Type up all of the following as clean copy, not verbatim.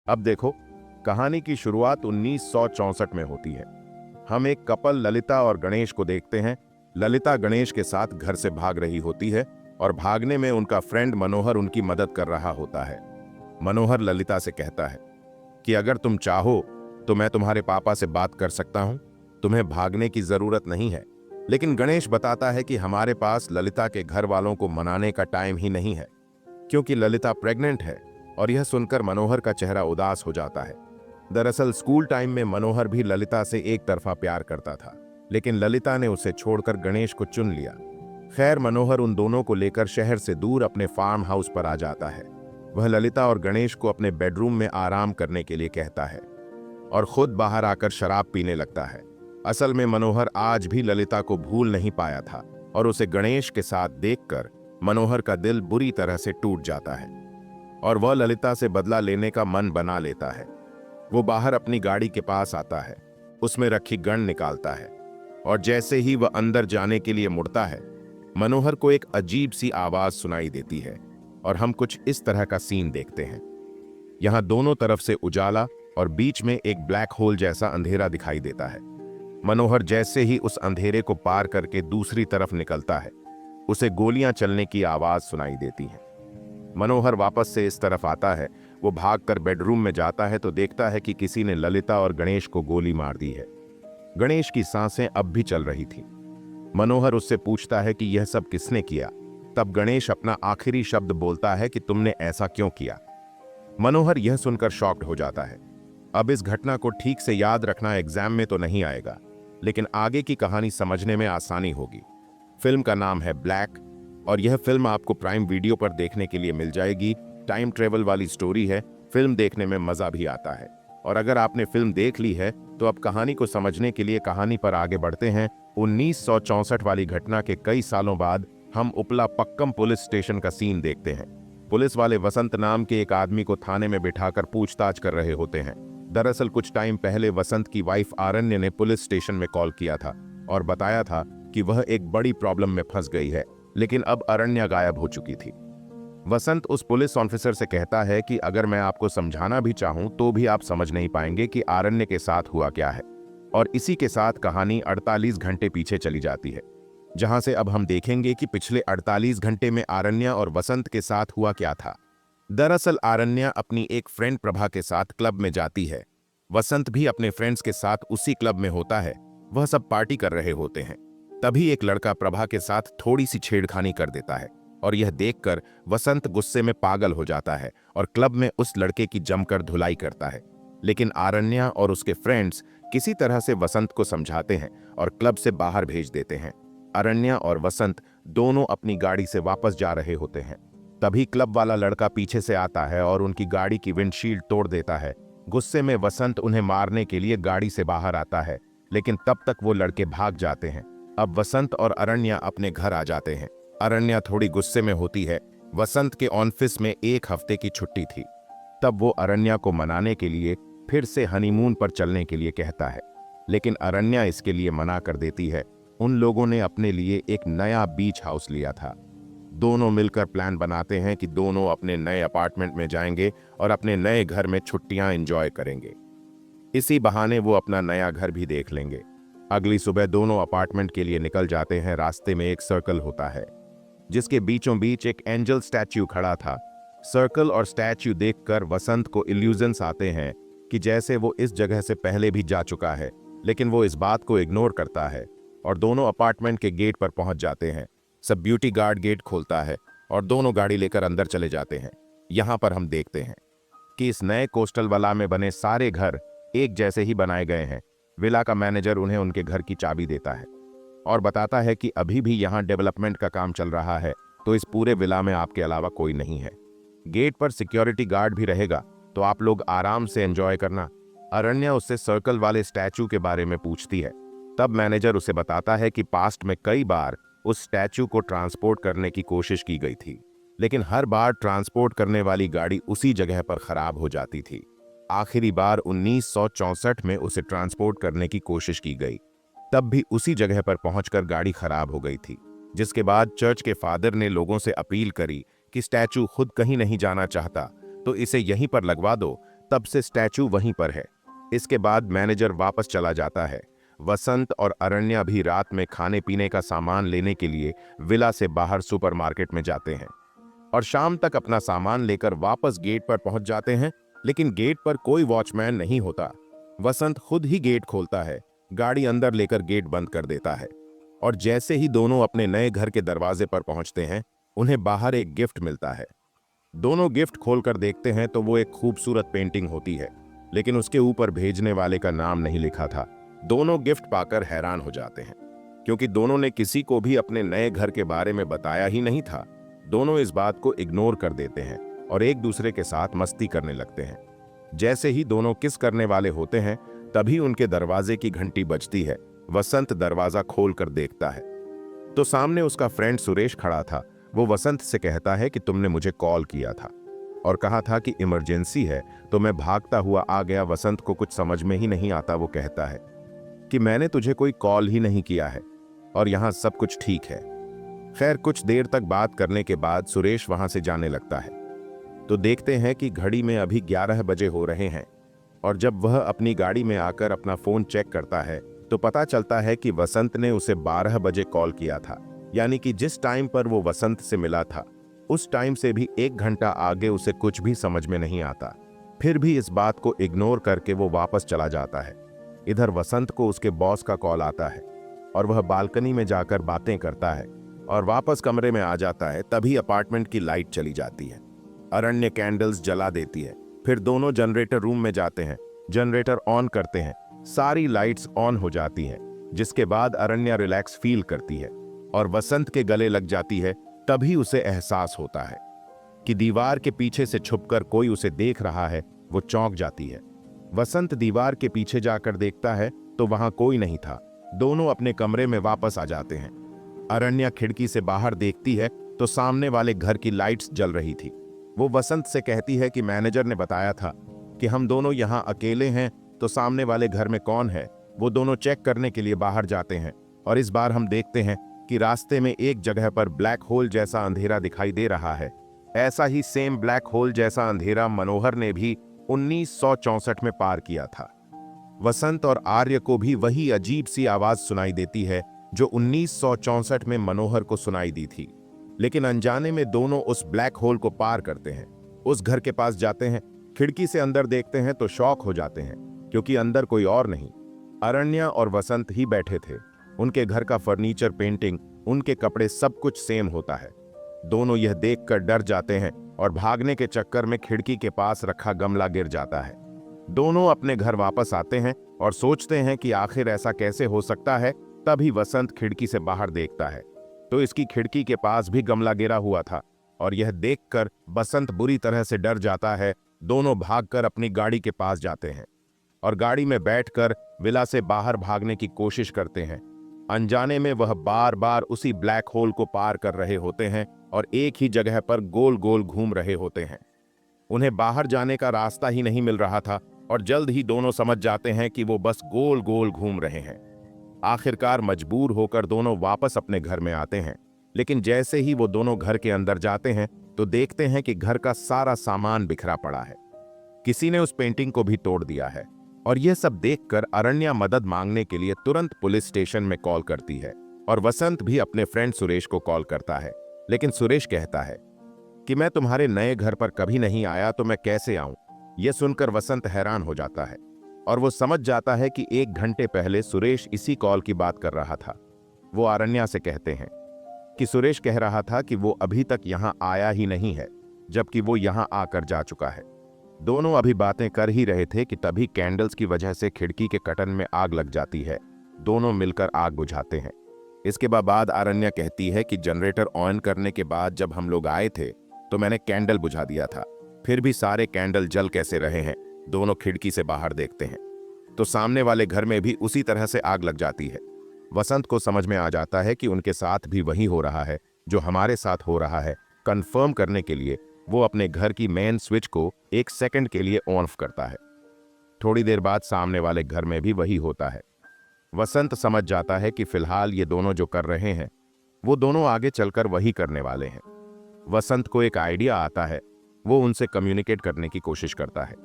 अब देखो, कहानी की शुरुआत 1964 में होती है। हम एक कपल ललिता और गणेश को देखते हैं। ललिता गणेश के साथ घर से भाग रही होती है और भागने में उनका फ्रेंड मनोहर उनकी मदद कर रहा होता है। मनोहर ललिता से कहता है कि अगर तुम चाहो तो मैं तुम्हारे पापा से बात कर सकता हूं, तुम्हें भागने की जरूरत नहीं है। लेकिन गणेश बताता है कि हमारे पास ललिता के घर वालों को मनाने का टाइम ही नहीं है, क्योंकि ललिता प्रेग्नेंट है। और यह सुनकर मनोहर का चेहरा उदास हो जाता है। दरअसल स्कूल टाइम में मनोहर भी ललिता से एक तरफा प्यार करता था, लेकिन ललिता ने उसे छोड़कर गणेश को चुन लिया। खैर, मनोहर उन दोनों को लेकर शहर से दूर अपने फार्म हाउस पर आ जाता है। वह ललिता और गणेश को अपने बेडरूम में आराम करने के लिए कहता है और खुद बाहर आकर शराब पीने लगता है। असल में मनोहर आज भी ललिता को भूल नहीं पाया था और उसे गणेश के साथ देखकर मनोहर का दिल बुरी तरह से टूट जाता है और वह ललिता से बदला लेने का मन बना लेता है। वो बाहर अपनी गाड़ी के पास आता है, उसमें रखी गन निकालता है और जैसे ही वह अंदर जाने के लिए मुड़ता है, मनोहर को एक अजीब सी आवाज सुनाई देती है और हम कुछ इस तरह का सीन देखते हैं। यहां दोनों तरफ से उजाला और बीच में एक ब्लैक होल जैसा अंधेरा दिखाई देता है। मनोहर जैसे ही उस अंधेरे को पार करके दूसरी तरफ निकलता है, उसे गोलियां चलने की आवाज सुनाई देती है। मनोहर वापस से इस तरफ आता है। वो भागकर बेडरूम में जाता है तो देखता है कि किसी ने ललिता और गणेश को गोली मार दी है। गणेश की सांसें अब भी चल रही थी। मनोहर उससे पूछता है कि यह सब किसने किया। तब गणेश अपना आखिरी शब्द बोलता है कि तुमने ऐसा क्यों किया। मनोहर यह सुनकर शॉक्ड हो जाता है। अब इस घटना को ठीक से याद रखना एग्जाम में तो नहीं आएगा, लेकिन आगे की कहानी समझने में आसानी होगी। फिल्म का नाम है ब्लैक और यह फिल्म आपको प्राइम वीडियो पर देखने के लिए मिल जाएगी। टाइम ट्रेवल वाली स्टोरी है। फिल्म देखने में मजा भी आता है। और अगर आपने फिल्म देख ली है तो अब कहानी को समझने के लिए कहानी पर आगे बढ़ते हैं। 1964 वाली घटना के कई सालों बाद हम उपला पक्कम पुलिस स्टेशन का सीन देखते हैं। पुलिस वाले वसंत नाम के एक आदमी को थाने में बिठाकर पूछताछ कर रहे होते हैं। दरअसल कुछ टाइम पहले वसंत की वाइफ आरण्य ने पुलिस स्टेशन में कॉल किया था और बताया था कि वह एक बड़ी प्रॉब्लम में फंस गई है, लेकिन अब अरण्या गायब हो चुकी थी। वसंत उस पुलिस ऑफिसर से कहता है कि अगर मैं आपको समझाना भी चाहूं तो भी आप समझ नहीं पाएंगे कि आरण्य के साथ हुआ क्या है। और इसी के साथ कहानी 48 घंटे पीछे चली जाती है, जहां से अब हम देखेंगे कि पिछले 48 घंटे में आरण्या और वसंत के साथ हुआ क्या था। दरअसल आरण्या अपनी एक फ्रेंड प्रभा के साथ क्लब में जाती है। वसंत भी अपने फ्रेंड्स के साथ उसी क्लब में होता है। वह सब पार्टी कर रहे होते हैं। तभी एक लड़का प्रभा के साथ थोड़ी सी छेड़खानी कर देता है और यह देखकर वसंत गुस्से में पागल हो जाता है और क्लब में उस लड़के की जमकर धुलाई करता है। लेकिन आरण्या और उसके फ्रेंड्स किसी तरह से वसंत को समझाते हैं और क्लब से बाहर भेज देते हैं। अरण्या और वसंत दोनों अपनी गाड़ी से वापस जा रहे होते हैं। तभी क्लब वाला लड़का पीछे से आता है और उनकी गाड़ी की विंडशील्ड तोड़ देता है। गुस्से में वसंत उन्हें मारने के लिए गाड़ी से बाहर आता है, लेकिन तब तक वो लड़के भाग जाते हैं। अब वसंत और अरण्या अपने घर आ जाते हैं। अरण्या थोड़ी गुस्से में होती है। वसंत के ऑफिस में एक हफ्ते की छुट्टी थी। तब वो अरण्या को मनाने के लिए फिर से हनीमून पर चलने के लिए कहता है, लेकिन अरण्या इसके लिए मना कर देती है। उन लोगों ने अपने लिए एक नया बीच हाउस लिया था। दोनों मिलकर प्लान बनाते हैं कि दोनों अपने नए अपार्टमेंट में जाएंगे और अपने नए घर में छुट्टियां एंजॉय करेंगे। इसी बहाने वो अपना नया घर भी देख लेंगे। अगली सुबह दोनों अपार्टमेंट के लिए निकल जाते हैं। रास्ते में एक सर्कल होता है जिसके बीचों बीच एक एंजल स्टैच्यू खड़ा था। सर्कल और स्टैच्यू देखकर वसंत को इल्यूजन्स आते हैं कि जैसे वो इस जगह से पहले भी जा चुका है, लेकिन वो इस बात को इग्नोर करता है और दोनों अपार्टमेंट के गेट पर पहुंच जाते हैं। सब ब्यूटी गार्ड गेट खोलता है और दोनों गाड़ी लेकर अंदर चले जाते हैं। यहां पर हम देखते हैं कि इस नए कोस्टल विला में बने सारे घर एक जैसे ही बनाए गए हैं। विला का मैनेजर उन्हें उनके घर की चाबी देता है और बताता है कि अभी भी यहां डेवलपमेंट का काम चल रहा है, तो इस पूरे विला में आपके अलावा कोई नहीं है। गेट पर सिक्योरिटी गार्ड भी रहेगा, तो आप लोग आराम से एंजॉय करना। अरण्या उससे सर्कल वाले स्टैचू के बारे में पूछती है। तब मैनेजर उसे बताता है कि पास्ट में कई बार उस स्टैचू को ट्रांसपोर्ट करने की कोशिश की गई थी, लेकिन हर बार ट्रांसपोर्ट करने वाली गाड़ी उसी जगह पर खराब हो जाती थी। आखिरी बार 1964 में उसे ट्रांसपोर्ट करने की कोशिश की गई, तब भी उसी जगह पर पहुंचकर गाड़ी खराब हो गई थी। जिसके बाद चर्च के फादर ने लोगों से अपील करी कि स्टैचू खुद कहीं नहीं जाना चाहता तो इसे यहीं पर लगवा दो, तब से स्टैचू वहीं पर है। इसके बाद मैनेजर वापस चला जाता है। वसंत और अरण्या भी रात में खाने पीने का सामान लेने के लिए विला से बाहर सुपरमार्केट में जाते हैं और शाम तक अपना सामान लेकर वापस गेट पर पहुंच जाते हैं। लेकिन गेट पर कोई वॉचमैन नहीं होता। वसंत खुद ही गेट खोलता है, गाड़ी अंदर लेकर गेट बंद कर देता है और जैसे ही दोनों अपने नए घर के दरवाजे पर पहुंचते हैं, उन्हें बाहर एक गिफ्ट मिलता है। दोनों गिफ्ट खोलकर देखते हैं तो वो एक खूबसूरत पेंटिंग होती है, लेकिन उसके ऊपर भेजने वाले का नाम नहीं लिखा था। दोनों गिफ्ट पाकर हैरान हो जाते हैं, क्योंकि दोनों ने किसी को भी अपने नए घर के बारे में बताया ही नहीं था। दोनों इस बात को इग्नोर कर देते हैं और एक दूसरे के साथ मस्ती करने लगते हैं। जैसे ही दोनों किस करने वाले होते हैं, तभी उनके दरवाजे की घंटी बजती है। वसंत दरवाजा खोलकर देखता है तो सामने उसका फ्रेंड सुरेश खड़ा था। वो वसंत से कहता है कि तुमने मुझे कॉल किया था और कहा था कि इमरजेंसी है, तो मैं भागता हुआ आ गया। वसंत को कुछ समझ में ही नहीं आता। वो कहता है कि मैंने तुझे कोई कॉल ही नहीं किया है और यहाँ सब कुछ ठीक है। खैर, कुछ देर तक बात करने के बाद सुरेश वहां से जाने लगता है तो देखते हैं कि घड़ी में अभी 11 बजे हो रहे हैं और जब वह अपनी गाड़ी में आकर अपना फोन चेक करता है तो पता चलता है कि वसंत ने उसे 12 बजे कॉल किया था। यानी कि जिस टाइम पर वो वसंत से मिला था, उस टाइम से भी 1 घंटा आगे। उसे कुछ भी समझ में नहीं आता। फिर भी इस बात को इग्नोर करके वो वापस चला जाता है। इधर वसंत को उसके बॉस का कॉल आता है और वह बालकनी में जाकर बातें करता है और वापस कमरे में आ जाता है। तभी अपार्टमेंट की लाइट चली जाती है। अरण्य कैंडल्स जला देती है। फिर दोनों जनरेटर रूम में जाते हैं, जनरेटर ऑन करते हैं, सारी लाइट्स ऑन हो जाती हैं। जिसके बाद अरण्या रिलैक्स फील करती है और वसंत के गले लग जाती है। तभी उसे एहसास होता है कि दीवार के पीछे से छुपकर कोई उसे देख रहा है। वो चौंक जाती है। वसंत दीवार के पीछे जाकर देखता है तो वहां कोई नहीं था। दोनों अपने कमरे में वापस आ जाते हैं। अरण्या खिड़की से बाहर देखती है तो सामने वाले घर की लाइट्स जल रही थी। वो वसंत से कहती है कि मैनेजर ने बताया था कि हम दोनों यहाँ अकेले हैं, तो सामने वाले घर में कौन है। वो दोनों चेक करने के लिए बाहर जाते हैं और इस बार हम देखते हैं कि रास्ते में एक जगह पर ब्लैक होल जैसा अंधेरा दिखाई दे रहा है। ऐसा ही सेम ब्लैक होल जैसा अंधेरा मनोहर ने भी 1964 में पार किया था। वसंत और आर्य को भी वही अजीब सी आवाज सुनाई देती है जो 1964 में मनोहर को सुनाई दी थी। लेकिन अनजाने में दोनों उस ब्लैक होल को पार करते हैं। उस घर के पास जाते हैं, खिड़की से अंदर देखते हैं तो शॉक हो जाते हैं, क्योंकि अंदर कोई और नहीं, अरण्या और वसंत ही बैठे थे। उनके घर का फर्नीचर, पेंटिंग, उनके कपड़े, सब कुछ सेम होता है। दोनों यह देखकर डर जाते हैं और भागने के चक्कर में खिड़की के पास रखा गमला गिर जाता है। दोनों अपने घर वापस आते हैं और सोचते हैं कि आखिर ऐसा कैसे हो सकता है। तभी वसंत खिड़की से बाहर देखता है तो इसकी खिड़की के पास भी गमला गिरा हुआ था और यह देखकर वसंत बुरी तरह से डर जाता है। दोनों भागकर अपनी गाड़ी के पास जाते हैं और गाड़ी में बैठकर विला से बाहर भागने की कोशिश करते हैं। अनजाने में वह बार बार उसी ब्लैक होल को पार कर रहे होते हैं और एक ही जगह पर गोल गोल घूम रहे होते हैं। उन्हें बाहर जाने का रास्ता ही नहीं मिल रहा था और जल्द ही दोनों समझ जाते हैं कि वो बस गोल गोल घूम रहे हैं। आखिरकार मजबूर होकर दोनों वापस अपने घर में आते हैं। लेकिन जैसे ही वो दोनों घर के अंदर जाते हैं तो देखते हैं कि घर का सारा सामान बिखरा पड़ा है। किसी ने उस पेंटिंग को भी तोड़ दिया है और यह सब देखकर अरण्या मदद मांगने के लिए तुरंत पुलिस स्टेशन में कॉल करती है और वसंत भी अपने फ्रेंड सुरेश को कॉल करता है। लेकिन सुरेश कहता है कि मैं तुम्हारे नए घर पर कभी नहीं आया, तो मैं कैसे आऊं। यह सुनकर वसंत हैरान हो जाता है और वो समझ जाता है कि 1 घंटे पहले सुरेश इसी कॉल की बात कर रहा था। वो अरण्या से कहते हैं कि सुरेश कह रहा था कि वो अभी तक यहां आया ही नहीं है, जबकि वो यहां आकर जा चुका है। दोनों अभी बातें कर ही रहे थे कि तभी कैंडल्स की वजह से खिड़की के कर्टन में आग लग जाती है। दोनों मिलकर आग बुझाते हैं। इसके बाद अरण्या कहती है कि जनरेटर ऑन करने के बाद जब हम लोग आए थे तो मैंने कैंडल बुझा दिया था, फिर भी सारे कैंडल जल कैसे रहे हैं। दोनों खिड़की से बाहर देखते हैं तो सामने वाले घर में भी उसी तरह से आग लग जाती है। वसंत को समझ में आ जाता है कि उनके साथ भी वही हो रहा है जो हमारे साथ हो रहा है। कंफर्म करने के लिए वो अपने घर की मेन स्विच को 1 सेकंड के लिए ऑन करता है। थोड़ी देर बाद सामने वाले घर में भी वही होता है। वसंत समझ जाता है कि फिलहाल ये दोनों जो कर रहे हैं वो दोनों आगे चलकर वही करने वाले हैं। वसंत को एक आइडिया आता है। वो उनसे कम्युनिकेट करने की कोशिश करता है।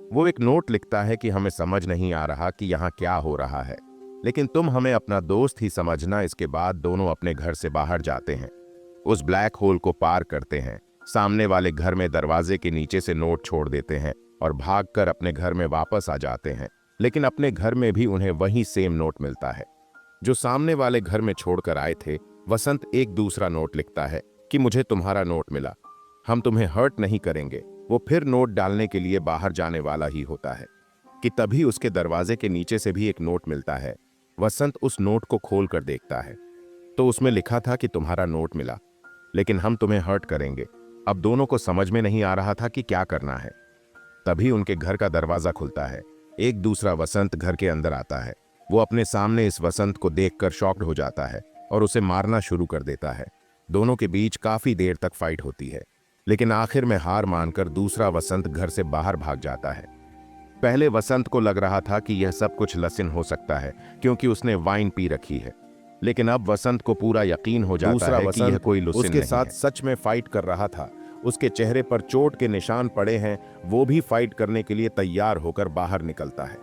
वो एक नोट लिखता है कि हमें समझ नहीं आ रहा कि यहाँ क्या हो रहा है, लेकिन तुम हमें अपना दोस्त ही समझना। इसके बाद दोनों अपने घर से बाहर जाते हैं, उस ब्लैक होल को पार करते हैं, सामने वाले घर में दरवाजे के नीचे से नोट छोड़ देते हैं और भागकर अपने घर में वापस आ जाते हैं। लेकिन अपने घर में भी उन्हें वही सेम नोट मिलता है जो सामने वाले घर में छोड़कर आए थे। वसंत एक दूसरा नोट लिखता है कि मुझे तुम्हारा नोट मिला, हम तुम्हें हर्ट नहीं करेंगे। वो फिर नोट डालने के लिए बाहर जाने वाला ही होता है कि तभी उसके दरवाजे के नीचे से भी एक नोट मिलता है। वसंत उस नोट को खोल कर देखता है तो उसमें लिखा था कि तुम्हारा नोट मिला, लेकिन हम तुम्हें हर्ट करेंगे। अब दोनों को समझ में नहीं आ रहा था कि क्या करना है। तभी उनके घर का दरवाजा खुलता है। एक दूसरा वसंत घर के अंदर आता है। वो अपने सामने इस वसंत को देखकर शॉक्ड हो जाता है और उसे मारना शुरू कर देता है। दोनों के बीच काफी देर तक फाइट होती है, लेकिन आखिर में हार मानकर दूसरा वसंत घर से बाहर भाग जाता है। पहले वसंत को लग रहा था कि यह सब कुछ लसिन हो सकता है क्योंकि उसने वाइन पी रखी है, लेकिन अब वसंत को पूरा यकीन हो जाता है कि यह कोई लुसिन नहीं है। उसके साथ सच में फाइट कर रहा था। उसके चेहरे पर चोट के निशान पड़े हैं। वो भी फाइट करने के लिए तैयार होकर बाहर निकलता है।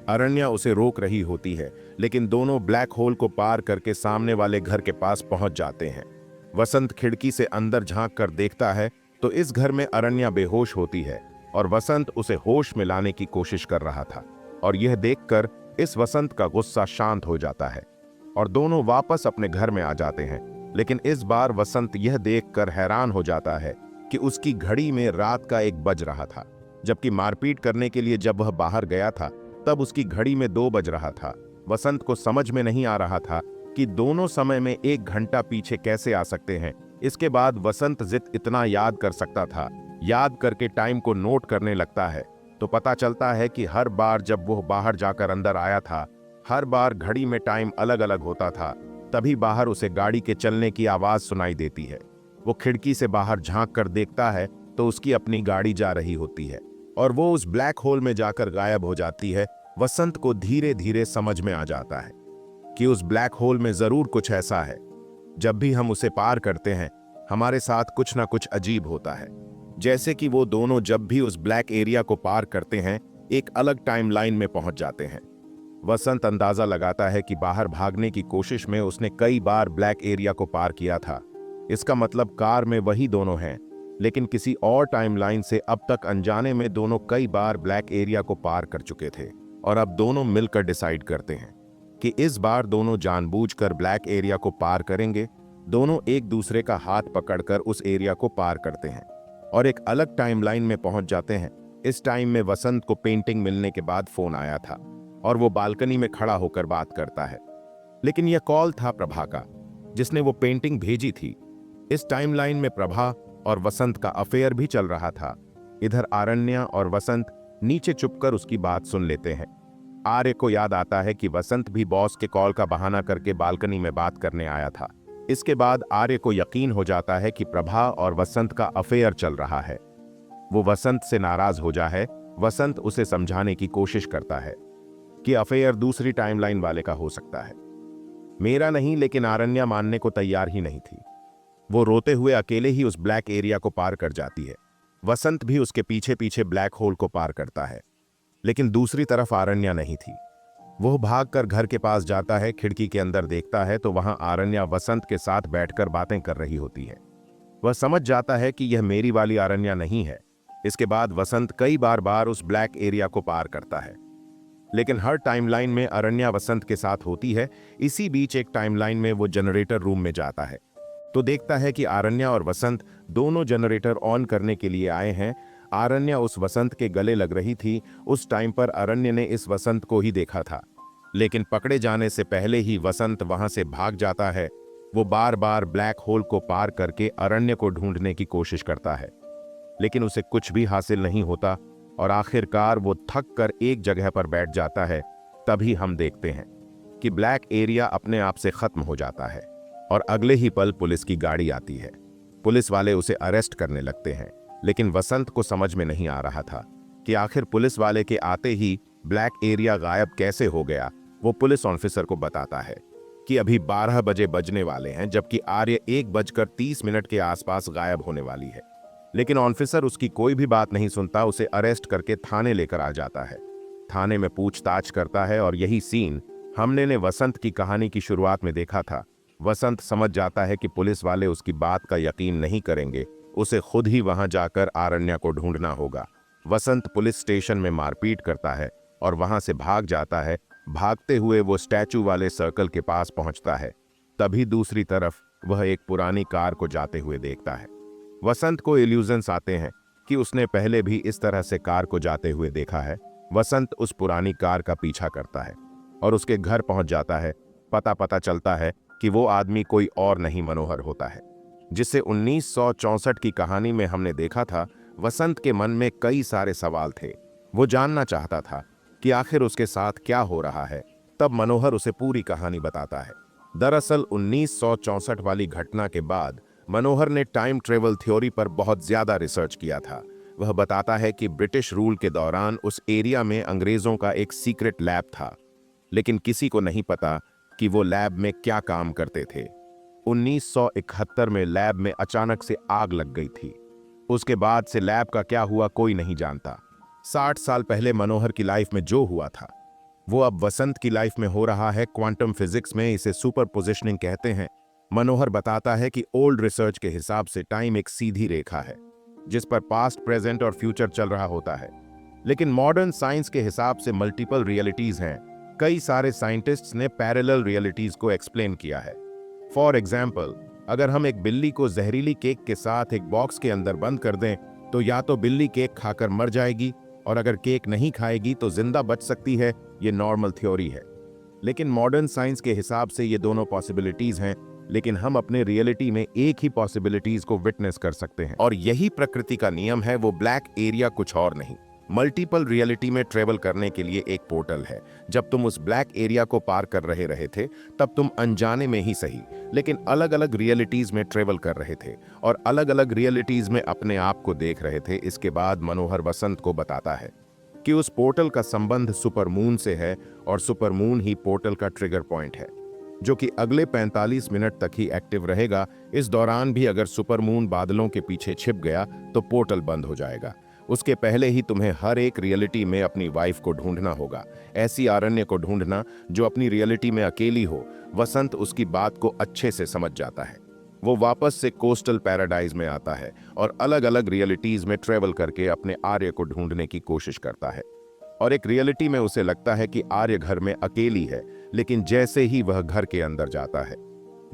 अरण्या उसे रोक रही होती है, लेकिन दोनों ब्लैक होल को पार करके सामने वाले घर के पास पहुंच जाते हैं। वसंत खिड़की से अंदर झांक कर देखता है तो इस घर में अरण्या बेहोश होती है और वसंत उसे होश में लाने की कोशिश कर रहा था। और यह देखकर इस वसंत का गुस्सा शांत हो जाता है और दोनों वापस अपने घर में आ जाते हैं। लेकिन इस बार वसंत यह देखकर हैरान हो जाता है कि उसकी घड़ी में रात का 1 बज रहा था, जबकि मारपीट करने के लिए जब वह बाहर गया था तब उसकी घड़ी में 2 बज रहा था। वसंत को समझ में नहीं आ रहा था कि दोनों समय में 1 घंटा पीछे कैसे आ सकते हैं। इसके बाद वसंत जित इतना याद कर सकता था, याद करके टाइम को नोट करने लगता है तो पता चलता है कि हर बार जब वो बाहर जाकर अंदर आया था, हर बार घड़ी में टाइम अलग अलग होता था। तभी बाहर उसे गाड़ी के चलने की आवाज सुनाई देती है। वो खिड़की से बाहर झांक कर देखता है तो उसकी अपनी गाड़ी जा रही होती है और वो उस ब्लैक होल में जाकर गायब हो जाती है। वसंत को धीरे धीरे समझ में आ जाता है कि उस ब्लैक होल में जरूर कुछ ऐसा है, जब भी हम उसे पार करते हैं हमारे साथ कुछ ना कुछ अजीब होता है। जैसे कि वो दोनों जब भी उस ब्लैक एरिया को पार करते हैं एक अलग टाइमलाइन में पहुंच जाते हैं। वसंत अंदाजा लगाता है कि बाहर भागने की कोशिश में उसने कई बार ब्लैक एरिया को पार किया था। इसका मतलब कार में वही दोनों हैं, लेकिन किसी और टाइमलाइन से अब तक अनजाने में दोनों कई बार ब्लैक एरिया को पार कर चुके थे। और अब दोनों मिलकर डिसाइड करते हैं कि इस बार दोनों जानबूझकर ब्लैक एरिया को पार करेंगे। दोनों एक दूसरे का हाथ पकड़कर उस एरिया को पार करते हैं और एक अलग टाइमलाइन में पहुंच जाते हैं। इस टाइम में वसंत को पेंटिंग मिलने के बाद फोन आया था और वो बालकनी में खड़ा होकर बात करता है, लेकिन यह कॉल था प्रभा का, जिसने वो पेंटिंग भेजी थी। इस टाइमलाइन में प्रभा और वसंत का अफेयर भी चल रहा था। इधर आरण्या और वसंत नीचे चुपकर उसकी बात सुन लेते हैं। आर्य को याद आता है कि वसंत भी बॉस के कॉल का बहाना करके बालकनी में बात करने आया था। इसके बाद आर्य को यकीन हो जाता है कि प्रभा और वसंत का अफेयर चल रहा है। वो वसंत से नाराज हो जा है। वसंत उसे समझाने की कोशिश करता है कि अफेयर दूसरी टाइमलाइन वाले का हो सकता है, मेरा नहीं। लेकिन आरण्या मानने को तैयार ही नहीं थी। वो रोते हुए अकेले ही उस ब्लैक एरिया को पार कर जाती है। वसंत भी उसके पीछे पीछे ब्लैक होल को पार करता है, लेकिन दूसरी तरफ आरण्या नहीं थी। वो भागकर घर के पास जाता है। खिड़की के अंदर देखता है तो वहां आरण्या वसंत के साथ बैठकर बातें कर रही होती है। वह समझ जाता है कि यह मेरी वाली आरण्या नहीं है। इसके बाद वसंत कई बार उस ब्लैक एरिया को पार करता है, लेकिन हर टाइमलाइन में अरण्या वसंत के साथ होती है। इसी बीच एक टाइमलाइन में वो जनरेटर रूम में जाता है तो देखता है कि आरण्या और वसंत दोनों जनरेटर ऑन करने के लिए आए हैं। आरण्या उस वसंत के गले लग रही थी। उस टाइम पर अरण्य ने इस वसंत को ही देखा था, लेकिन पकड़े जाने से पहले ही वसंत वहां से भाग जाता है। वो बार बार ब्लैक होल को पार करके अरण्य को ढूंढने की कोशिश करता है, लेकिन उसे कुछ भी हासिल नहीं होता और आखिरकार वो थक कर एक जगह पर बैठ जाता है। तभी हम देखते हैं कि ब्लैक एरिया अपने आप से खत्म हो जाता है और अगले ही पल पुलिस की गाड़ी आती है। पुलिस वाले उसे अरेस्ट करने लगते हैं, लेकिन वसंत को समझ में नहीं आ रहा था कि आखिर पुलिस वाले के आते ही ब्लैक एरिया गायब कैसे हो गया। वो पुलिस ऑफिसर को बताता है कि अभी 12 बजे बजने वाले हैं, जबकि आर्य 1:30 के आसपास गायब होने वाली है। लेकिन ऑफिसर उसकी कोई भी बात नहीं सुनता, उसे अरेस्ट करके थाने लेकर आ जाता है। थाने में पूछताछ करता है और यही सीन हमने ने वसंत की कहानी की शुरुआत में देखा था। वसंत समझ जाता है कि पुलिस वाले उसकी बात का यकीन नहीं करेंगे, उसे खुद ही वहां जाकर आरण्या को ढूंढना होगा। वसंत पुलिस स्टेशन में मारपीट करता है और वहां से भाग जाता है। भागते हुए वो स्टैचू वाले सर्कल के पास पहुंचता है। तभी दूसरी तरफ वह एक पुरानी कार को जाते हुए देखता है। वसंत को इल्यूजन्स आते हैं कि उसने पहले भी इस तरह से कार को जाते हुए देखा है। वसंत उस पुरानी कार का पीछा करता है और उसके घर पहुंच जाता है। पता चलता है कि वो आदमी कोई और नहीं मनोहर होता है, जिसे 1964 की कहानी में हमने देखा था। वसंत के मन में कई सारे सवाल थे। वो जानना चाहता था कि आखिर उसके साथ क्या हो रहा है। तब मनोहर उसे पूरी कहानी बताता है। दरअसल 1964 वाली घटना के बाद मनोहर ने टाइम ट्रेवल थ्योरी पर बहुत ज्यादा रिसर्च किया था। वह बताता है कि ब्रिटिश रूल के दौरान उस एरिया में अंग्रेजों का एक सीक्रेट लैब था, लेकिन किसी को नहीं पता कि वो लैब में क्या काम करते थे। 1971 में लैब में अचानक से आग लग गई थी। उसके बाद से लैब का क्या हुआ कोई नहीं जानता। 60 साल पहले मनोहर की लाइफ में जो हुआ था वो अब वसंत की लाइफ में हो रहा है। क्वांटम फिजिक्स में इसे सुपर पोजिशनिंग कहते हैं। मनोहर बताता है कि ओल्ड रिसर्च के हिसाब से टाइम एक सीधी रेखा है जिस पर पास्ट, प्रेजेंट और फ्यूचर चल रहा होता है, लेकिन मॉडर्न साइंस के हिसाब से मल्टीपल रियलिटीज हैं। कई सारे साइंटिस्ट्स ने पैरेलल रियलिटीज को एक्सप्लेन किया है। फॉर एग्जाम्पल, अगर हम एक बिल्ली को जहरीली केक के साथ एक बॉक्स के अंदर बंद कर दें तो या तो बिल्ली केक खाकर मर जाएगी और अगर केक नहीं खाएगी तो जिंदा बच सकती है। ये नॉर्मल थ्योरी है, लेकिन मॉडर्न साइंस के हिसाब से ये दोनों पॉसिबिलिटीज हैं, लेकिन हम अपने रियलिटी में एक ही पॉसिबिलिटीज को विटनेस कर सकते हैं और यही प्रकृति का नियम है। वो ब्लैक एरिया कुछ और नहीं, मल्टीपल रियलिटी में ट्रेवल करने के लिए एक पोर्टल है। जब तुम उस ब्लैक एरिया को पार कर रहे थे तब तुम अनजाने में ही सही, लेकिन अलग अलग रियलिटीज में ट्रेवल कर रहे थे और अलग अलग रियलिटीज में अपने आप को देख रहे थे। इसके बाद मनोहर वसंत को बताता है कि उस पोर्टल का संबंध सुपरमून से है और सुपरमून ही पोर्टल का ट्रिगर पॉइंट है, जो कि अगले 45 मिनट तक ही एक्टिव रहेगा। इस दौरान भी अगर सुपरमून बादलों के पीछे छिप गया तो पोर्टल बंद हो जाएगा। उसके पहले ही तुम्हें हर एक रियलिटी में अपनी वाइफ को ढूंढना होगा, ऐसी आरण्य को ढूंढना जो अपनी रियलिटी में अकेली हो। वसंत उसकी बात को अच्छे से समझ जाता है। वो वापस से कोस्टल पैराडाइज में आता है और अलग अलग रियलिटीज में ट्रेवल करके अपने आर्य को ढूंढने की कोशिश करता है। और एक रियलिटी में उसे लगता है कि आर्य घर में अकेली है, लेकिन जैसे ही वह घर के अंदर जाता है,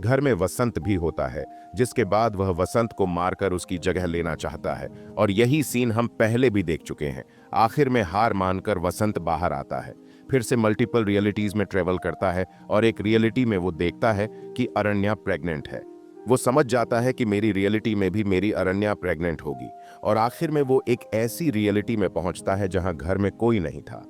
घर में वसंत भी होता है, जिसके बाद वह वसंत को मारकर उसकी जगह लेना चाहता है। और यही सीन हम पहले भी देख चुके हैं। आखिर में हार मानकर वसंत बाहर आता है, फिर से मल्टीपल रियलिटीज में ट्रेवल करता है और एक रियलिटी में वो देखता है कि अरण्या प्रेग्नेंट है। वो समझ जाता है कि मेरी रियलिटी में भी मेरी अरण्या प्रेग्नेंट होगी और आखिर में वो एक ऐसी रियलिटी में पहुंचता है जहां घर में कोई नहीं था।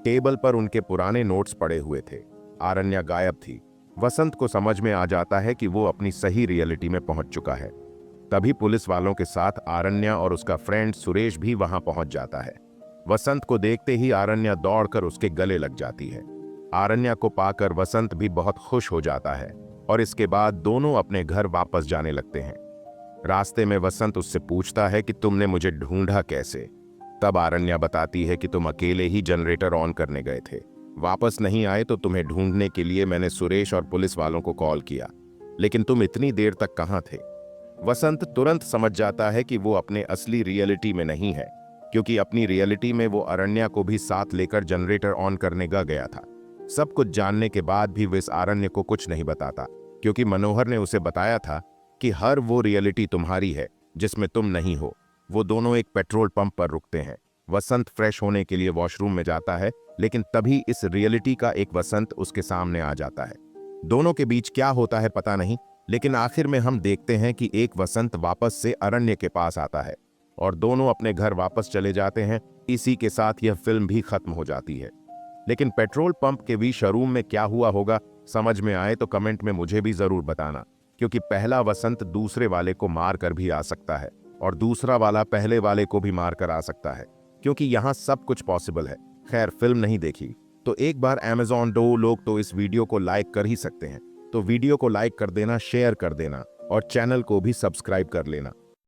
टेबल पर उनके पुराने नोट्स पड़े हुए थे। आरण्या गायब थी। वसंत को समझ में आ जाता है कि वो अपनी सही रियलिटी में पहुंच चुका है। तभी पुलिस वालों के साथ आरण्या और उसका फ्रेंड सुरेश भी वहां पहुंच जाता है। वसंत को देखते ही आरण्या दौड़कर उसके गले लग जाती है। आरण्या को पाकर वसंत भी बहुत खुश हो जाता है और इसके बाद दोनों अपने घर वापस जाने लगते हैं। रास्ते में वसंत उससे पूछता है कि तुमने मुझे ढूंढा कैसे। तब आरण्या बताती है कि तुम अकेले ही जनरेटर ऑन करने गए थे, वापस नहीं आए तो तुम्हें ढूंढने के लिए मैंने सुरेश और पुलिस वालों को कॉल किया, लेकिन तुम इतनी देर तक कहां थे। वसंत तुरंत समझ जाता है कि वो अपने असली रियलिटी में नहीं है, क्योंकि अपनी रियलिटी में वो अरण्या को भी साथ लेकर जनरेटर ऑन करने गया था। सब कुछ जानने के बाद भी वो इस आरण्य को कुछ नहीं बताता, क्योंकि मनोहर ने उसे बताया था कि हर वो रियलिटी तुम्हारी है जिसमें तुम नहीं हो। वो दोनों एक पेट्रोल पंप पर रुकते हैं। वसंत फ्रेश होने के लिए वॉशरूम में जाता है, लेकिन तभी इस रियलिटी का एक वसंत उसके सामने आ जाता है। दोनों के बीच क्या होता है पता नहीं, लेकिन आखिर में हम देखते हैं कि एक वसंत वापस से अरण्य के पास आता है और दोनों अपने घर वापस चले जाते हैं। इसी के साथ यह फिल्म भी खत्म हो जाती है। लेकिन पेट्रोल पंप के भी शोरूम में क्या हुआ होगा, समझ में आए तो कमेंट में मुझे भी जरूर बताना, क्योंकि पहला वसंत दूसरे वाले को मार कर भी आ सकता है और दूसरा वाला पहले वाले को भी मार कर आ सकता है, क्योंकि यहाँ सब कुछ पॉसिबल है। खैर, फिल्म नहीं देखी तो एक बार Amazon डो लोग तो इस वीडियो को लाइक कर ही सकते हैं, तो वीडियो को लाइक कर देना, शेयर कर देना और चैनल को भी सब्सक्राइब कर लेना।